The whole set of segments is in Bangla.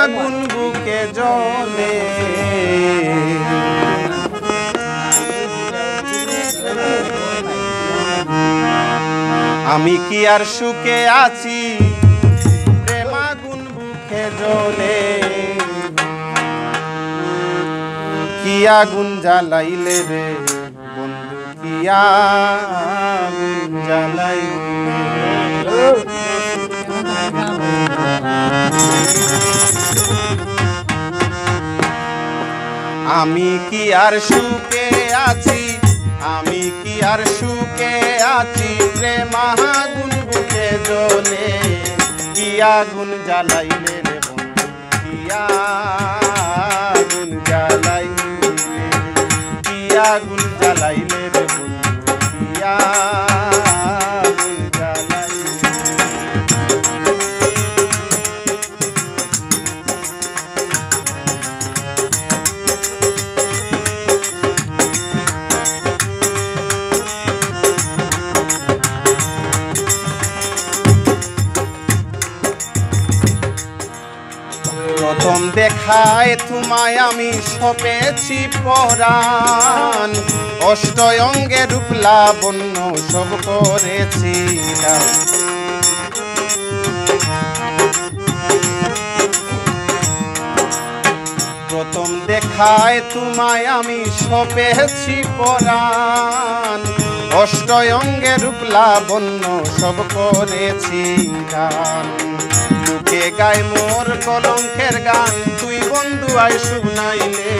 আগুন বুকে জ্বলে আমি কি আর সুখে আছি প্রেম আগুন বুকে জ্বলে কি আগুন জ্বালাইলে রে বন্ধু কি আগুন জ্বালাইলে আমি কি আর সুখে আছি আমি কি আর সুখে আছি প্রেম আগুন বুকে জ্বলে কি আগুন জ্বালাইলে রে বন্ধু কি আগুন জ্বালাইলে কি আগুন জ্বালাইলে রে বন্ধু কি আগুন জ্বালাইলে প্রথম দেখায় তোমায় আমি সপেছি পরাণ অষ্ট অঙ্গে রূপ লাবণ্য সব করেছি প্রথম দেখায় তোমায় আমি সপেছি পরাণ অষ্ট অঙ্গে রূপ লাবণ্য সব করেছি গান বুকে গায় মোর কলঙ্কের গান তুই বন্ধু আয় শুনাইলে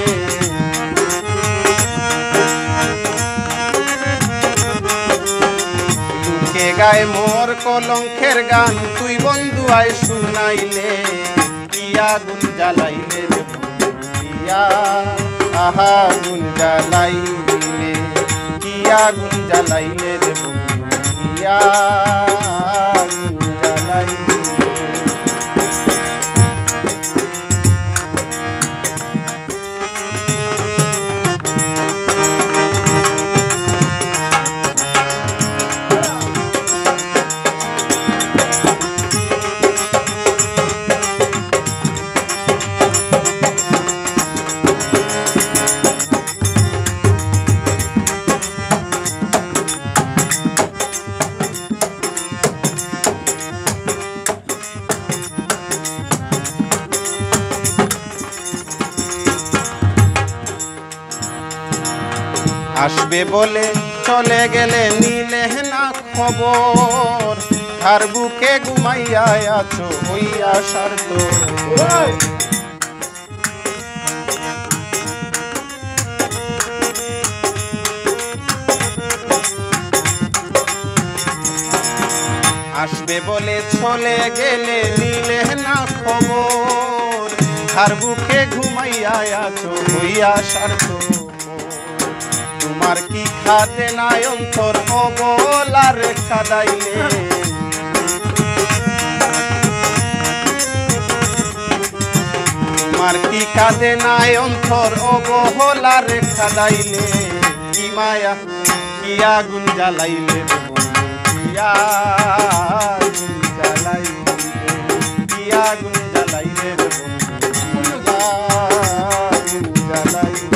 বুকে গায় মোর কলঙ্কের গান তুই বন্ধু আয় শুনাইলে কি আগুন জ্বালাইলে রে বন্ধু কি আগুন জ্বালাইলে কি আগুন জ্বালাইলে রে বন্ধু কি আগুন জ্বালাইলে আসবে বলে চলে গেলে নিলে না খবর তার বুকে ঘুমাইয়া আছো হইয়া সার্থ আসবে বলে চলে গেলে নিলে না খবর তার বুকে ঘুমাইয়া আছো হইয়া সার্থ তোমার কি খাতে নাই অন্তর অবলার কাদাইলে তোমার কি কাঁদে নাই অন্তর অবলার কাদাইলে কি মায়া কি আগুন জ্বালাইলে কি আগুন জ্বালাইলে কি আগুন জ্বালাইলে আগুন জ্বালাইলে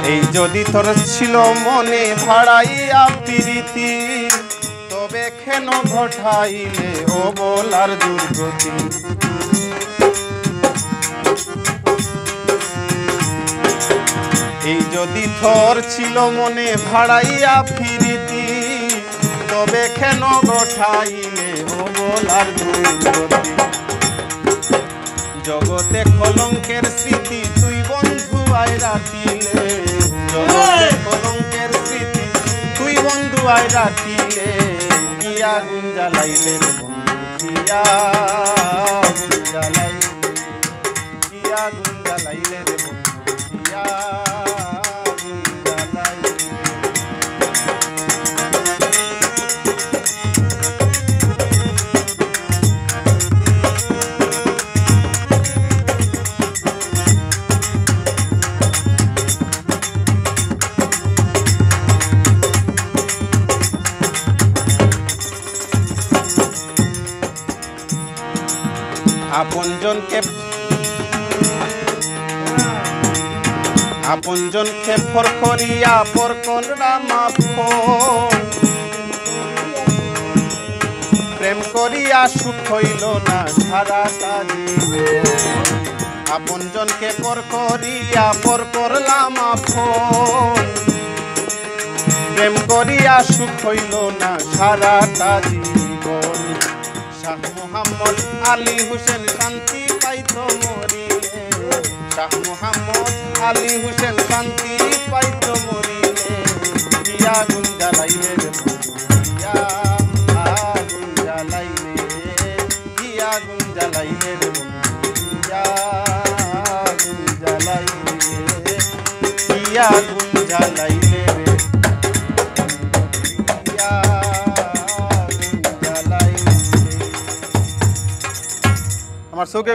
এই যদি তোর ছিল মনে ভাড়াইয়া প্রীতি তবে কেন ঘটাইলে ও বলার দুর্গতি এই যদি তোর ছিল মনে ভাড়াইয়া প্রীতি তবে কেন ঘটাইলে ও বলার দুর্গতি জগতে কলঙ্কের স্মৃতি তুই বন্ধু আয় রাখিলে জগতে কলঙ্কের স্মৃতি তুই বন্ধু আয় রাখিলে কি আগুন জ্বালাইলে রে বন্ধু কি আগুন জ্বালাইলে কি আগুন জ্বালাইলে রে বন্ধু কি আগুন আপনজনকে ফর করিয়া পর করলাম আপন প্রেম করিয়া সুখ হইল না সারাটা জীবন আপনজনকে পর করিয়া পর করলাম আপন প্রেম করিয়া সুখ হইল না সারাটা জীবন শাহ মোহাম্মদ আলী হোসেন শান্তি পাইতো মরিলে শাহ মোহাম্মদ আলী হোসেন শান্তি পাইতো মরিলে ইয়া আগুন জ্বালাইলে রে ইয়া আগুন জ্বালাইলে ইয়া আগুন জ্বালাইলে রে ইয়া আগুন জ্বালাইলে ইয়া আগুন জ্বালাইলে রে ইয়া আগুন জ্বালাইলে আমার চোখে